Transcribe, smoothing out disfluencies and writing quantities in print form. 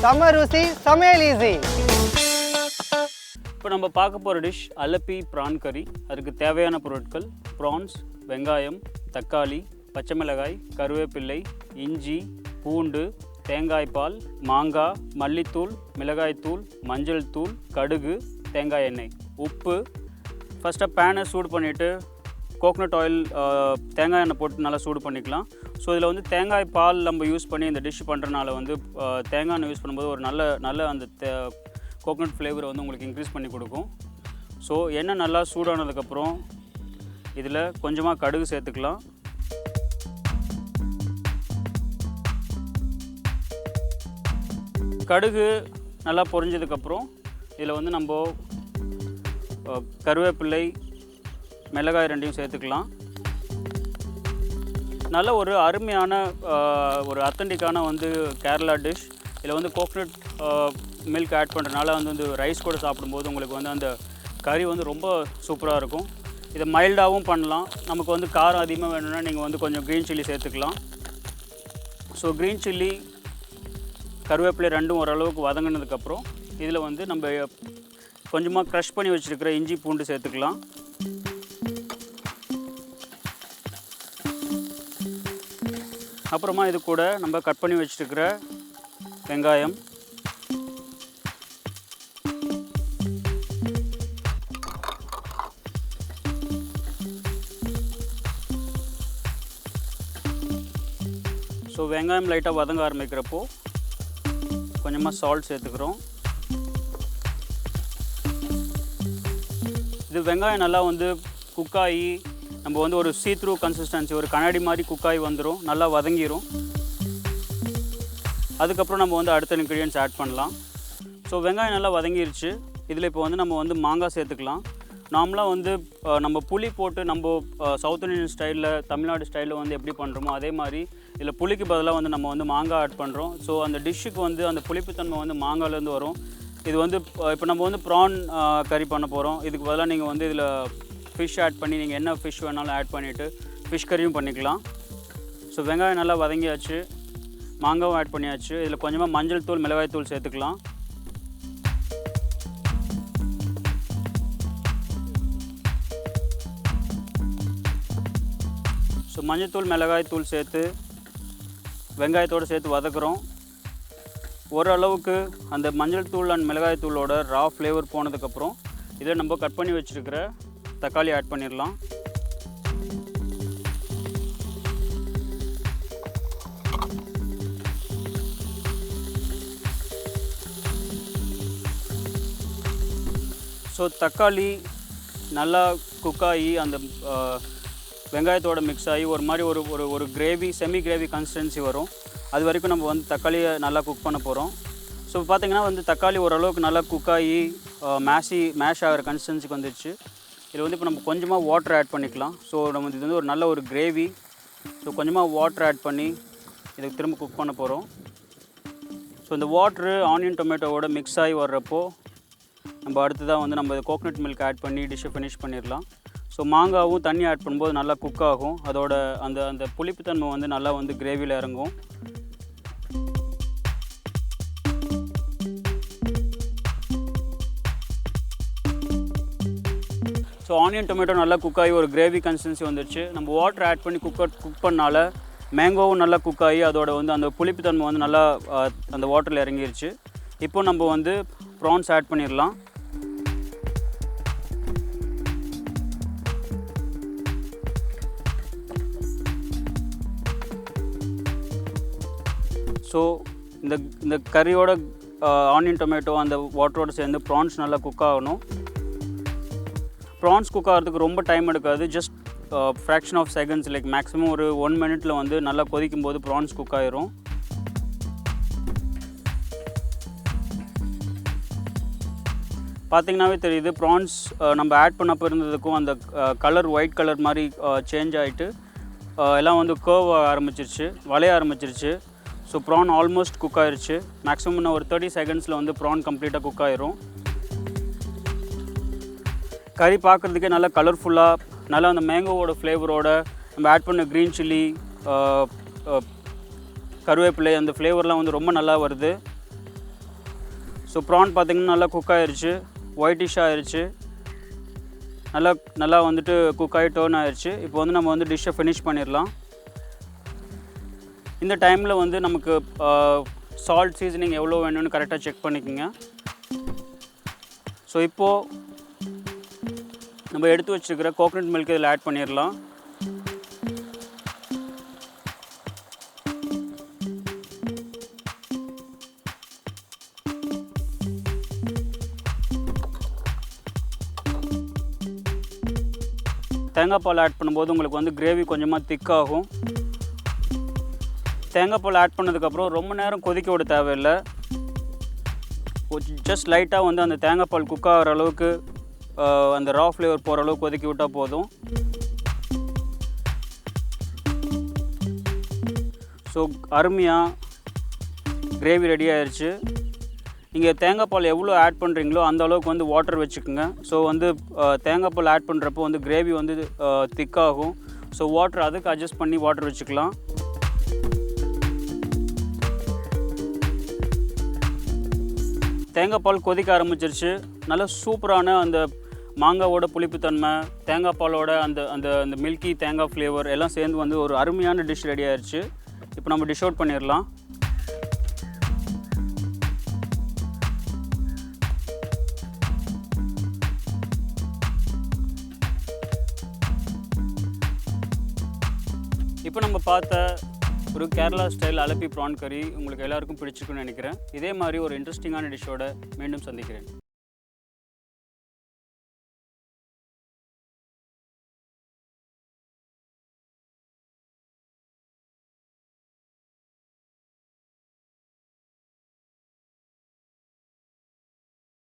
செம ருசி சமையல் ஈஸி. இப்போ நம்ம பார்க்க போகிற டிஷ் Alleppey Prawn Curry. அதுக்கு தேவையான பொருட்கள் ப்ரான்ஸ், வெங்காயம், தக்காளி, பச்சை மிளகாய், கருவேப்பிள்ளை, இஞ்சி, பூண்டு, தேங்காய் பால், மாங்காய், மல்லித்தூள், மிளகாய்த்தூள், மஞ்சள் தூள், கடுகு, தேங்காய் எண்ணெய், உப்பு. ஃபஸ்ட்டாக பேனை சூடு பண்ணிவிட்டு கோகனட் ஆயில், தேங்காய் எண்ணெய் போட்டு நல்லா சூடு பண்ணிக்கலாம். ஸோ இதில் வந்து தேங்காய் பால் நம்ம யூஸ் பண்ணி இந்த டிஷ் பண்ணுறதுனால வந்து தேங்காய் எண்ணெய் யூஸ் பண்ணும்போது ஒரு நல்ல அந்த கோகனட் ஃப்ளேவரை வந்து உங்களுக்கு இன்க்ரீஸ் பண்ணி கொடுக்கும். ஸோ எண்ணெய் நல்லா சூடானதுக்கப்புறம் இதில் கொஞ்சமாக கடுகு சேர்த்துக்கலாம். கடுகு நல்லா பொரிஞ்சதுக்கப்புறம் இதில் வந்து நம்ம கருவேப்பிள்ளை, மிளகாய் ரெண்டையும் சேர்த்துக்கலாம். நல்ல ஒரு அருமையான ஒரு அத்தன்டிக்கான வந்து கேரளா டிஷ். இதில் வந்து கோகனட் மில்க் ஆட் பண்ணுறதுனால வந்து ரைஸ் கூட சாப்பிடும்போது உங்களுக்கு வந்து அந்த கறி வந்து ரொம்ப சூப்பராக இருக்கும். இதை மைல்டாகவும் பண்ணலாம். நமக்கு வந்து காரம் அதிகமாக வேணும்னா நீங்கள் வந்து கொஞ்சம் க்ரீன் சில்லி சேர்த்துக்கலாம். ஸோ க்ரீன் சில்லி, கருவேப்பிலை ரெண்டும் ஓரளவுக்கு வதங்கினதுக்கப்புறம் இதில் வந்து நம்ம கொஞ்சமாக க்ரஷ் பண்ணி வச்சுருக்கிற இஞ்சி பூண்டு சேர்த்துக்கலாம். அப்புறமா இது கூட நம்ம கட் பண்ணி வச்சுருக்கிற வெங்காயம், ஸோ வெங்காயம் லைட்டாக வதங்க ஆரம்பிக்கிறப்போ கொஞ்சமாக சால்ட் சேர்த்துக்கிறோம். இது வெங்காயம் நல்லா வந்து குக்காகி நம்ம வந்து ஒரு சீத்ரூ கன்சிஸ்டன்சி, ஒரு கண்ணாடி மாதிரி குக்காகி வந்துடும், நல்லா வதங்கிடும். அதுக்கப்புறம் நம்ம வந்து அடுத்த இன்க்ரீடியன்ட்ஸ் ஆட் பண்ணலாம். ஸோ வெங்காயம் நல்லா வதங்கிருச்சு. இதில் இப்போ வந்து நம்ம வந்து மாங்காய் சேர்த்துக்கலாம். நார்மலாக வந்து நம்ம புளி போட்டு நம்ம சவுத் இந்தியன் ஸ்டைலில், தமிழ்நாடு ஸ்டைலில் வந்து எப்படி பண்ணுறோமோ அதே மாதிரி இதில் புளிக்கு பதிலாக வந்து நம்ம வந்து மாங்காய் ஆட் பண்ணுறோம். ஸோ அந்த டிஷ்ஷுக்கு வந்து அந்த புளிப்புத்தன்மை வந்து மாங்காயிலேருந்து வரும். இது வந்து இப்போ நம்ம வந்து ப்ரான் கறி பண்ண போகிறோம். இதுக்கு பதிலாக நீங்கள் வந்து இதில் ஃபிஷ் ஆட் பண்ணி நீங்கள் என்ன ஃபிஷ் வேணாலும் ஆட் பண்ணிவிட்டு ஃபிஷ் கறியும் பண்ணிக்கலாம். ஸோ வெங்காயம் நல்லா வதங்கியாச்சு, மாங்காவும் ஆட் பண்ணியாச்சு. இதில் கொஞ்சமாக மஞ்சள் தூள், மிளகாய் தூள் சேர்த்துக்கலாம். ஸோ மஞ்சள் தூள், மிளகாய் தூள் சேர்த்து வெங்காயத்தோடு சேர்த்து வதக்குறோம். ஓரளவுக்கு அந்த மஞ்சள் தூள் அண்ட் மிளகாய் தூளோட ரா ஃப்ளேவர் போனதுக்கப்புறம் இதை நம்ம கட் பண்ணி வச்சுருக்கிற தக்காளி ஆட் பண்ணிடலாம். ஸோ தக்காளி நல்லா குக்காகி அந்த வெங்காயத்தோட மிக்ஸ் ஆகி ஒரு மாதிரி ஒரு கிரேவி, செமி கிரேவி கன்சிஸ்டன்சி வரும். அது வரைக்கும் நம்ம வந்து தக்காளியை நல்லா குக் பண்ண போகிறோம். ஸோ பார்த்திங்கன்னா வந்து தக்காளி ஓரளவுக்கு நல்லா குக்காகி மேஷ் ஆகிற கன்சிஸ்டன்சிக்கு வந்துடுச்சு. இதில் வந்து இப்போ நம்ம கொஞ்சமாக வாட்டர் ஆட் பண்ணிக்கலாம். ஸோ நம்ம இது வந்து ஒரு நல்ல ஒரு கிரேவி. ஸோ கொஞ்சமாக வாட்டர் ஆட் பண்ணி இதுக்கு திரும்ப குக் பண்ண போகிறோம். ஸோ இந்த வாட்ரு ஆனியன் டொமேட்டோவோட மிக்ஸ் ஆகி வர்றப்போ நம்ம அடுத்ததாக வந்து நம்ம கோகனட் மில்க் ஆட் பண்ணி டிஷ்ஷை ஃபினிஷ் பண்ணிடலாம். ஸோ மாங்காவும் தண்ணி ஆட் பண்ணும்போது நல்லா குக் ஆகும். அதோட அந்த புளிப்புத்தன்மை வந்து நல்லா வந்து கிரேவியில் இறங்கும். ஸோ ஆனியன் டொமேட்டோ நல்லா குக்காகி ஒரு கிரேவி கன்சிஸ்டன்சி வந்துடுச்சு. நம்ம வாட்டர் ஆட் பண்ணி குக் பண்ணால மேங்கோவும் நல்லா குக்காகி அதோட வந்து அந்த புளிப்புத்தன்மை வந்து நல்லா அந்த வாட்டரில் இறங்கிருச்சு. இப்போ நம்ம வந்து ப்ரான்ஸ் ஆட் பண்ணிடலாம். ஸோ இந்த கறியோட ஆனியன் டொமேட்டோ அந்த வாட்டரோடு சேர்ந்து ப்ரான்ஸ் நல்லா குக் ஆகணும். ப்ரான்ஸ் குக் ஆகிறதுக்கு ரொம்ப டைம் எடுக்காது. Just fraction of seconds, like maximum ஒரு 1 மினிட்டில் வந்து நல்லா கொதிக்கும் போது ப்ரான்ஸ் குக் ஆகிரும். பார்த்திங்கனாவே தெரியுது ப்ரான்ஸ் நம்ம ஆட் பண்ணப்போ இருந்ததுக்கும் அந்த கலர் ஒயிட் கலர் மாதிரி சேஞ்ச் ஆகிட்டு எல்லாம் வந்து கர்வ் ஆரம்பிச்சிருச்சு, வளைய ஆரம்பிச்சிருச்சு. ஸோ ப்ரான் ஆல்மோஸ்ட் குக் ஆகிருச்சு. மேக்ஸிமம் இன்னும் ஒரு 30 செகண்ட்ஸில் வந்து ப்ரான் கம்ப்ளீட்டாக குக் ஆகிரும். கறி பார்க்குறதுக்கே நல்லா கலர்ஃபுல்லாக, நல்லா அந்த மேங்கோவோட ஃப்ளேவரோட நம்ம ஆட் பண்ண க்ரீன் சில்லி, கருவேப்பிலை, அந்த ஃப்ளேவர்லாம் வந்து ரொம்ப நல்லா வருது. ஸோ ப்ரான் பார்த்திங்கன்னா நல்லா குக் ஆகிருச்சு, ஒயிட்டிஷ் ஆகிருச்சு, நல்லா வந்துட்டு குக் ஆகி டர்ன் ஆகிருச்சு. இப்போ வந்து நம்ம வந்து டிஷ்ஷை ஃபினிஷ் பண்ணிடலாம். இந்த டைமில் வந்து நமக்கு சால்ட் சீசனிங் எவ்வளோ வேணும்னு கரெக்டாக செக் பண்ணிக்கோங்க. ஸோ இப்போது நம்ம எடுத்து வச்சுருக்கிற கோகனட் மில்க் இதில் ஆட் பண்ணிடலாம். தேங்காய் பால் ஆட் பண்ணும்போது உங்களுக்கு வந்து கிரேவி கொஞ்சமாக திக்காகும். தேங்காய் பால் ஆட் பண்ணதுக்கப்புறம் ரொம்ப நேரம் கொதிக்க விட தேவையில்லை. ஜஸ்ட் லைட்டாக வந்து அந்த தேங்காய் பால் குக் ஆகிற அளவுக்கு அந்த ரா ஃப்ளேவர் போகிற அளவுக்கு கொதிக்க விட்டால் போதும். ஸோ அருமையாக கிரேவி ரெடி ஆயிடுச்சு. நீங்கள் தேங்காய் பால் எவ்வளோ ஆட் பண்ணுறீங்களோ அந்த அளவுக்கு வந்து வாட்டர் வச்சுக்கோங்க. ஸோ வந்து தேங்காய் பால் ஆட் பண்ணுறப்போ வந்து கிரேவி வந்து திக்காகும். ஸோ வாட்டர் அதுக்கு அட்ஜஸ்ட் பண்ணி வாட்டர் வச்சுக்கலாம். தேங்காய் பால் கொதிக்க ஆரம்பிச்சிருச்சு. நல்லா சூப்பரான அந்த மாங்காவோட புளிப்புத்தன்மை, தேங்காய் பாலோட அந்த அந்த அந்த மில்கி தேங்காய் ஃப்ளேவர் எல்லாம் சேர்ந்து வந்து ஒரு அருமையான டிஷ் ரெடி ஆயிடுச்சு. இப்போ நம்ம டிஷ் அவுட் பண்ணிடலாம். இப்போ நம்ம பார்த்த ஒரு கேரளா ஸ்டைல் அலப்பி ப்ரான் கறி உங்களுக்கு எல்லாருக்கும் பிடிச்சிருக்குன்னு நினைக்கிறேன். இதே மாதிரி ஒரு இன்ட்ரெஸ்டிங்கான டிஷ்ஷோட மீண்டும் சந்திக்கிறேன்.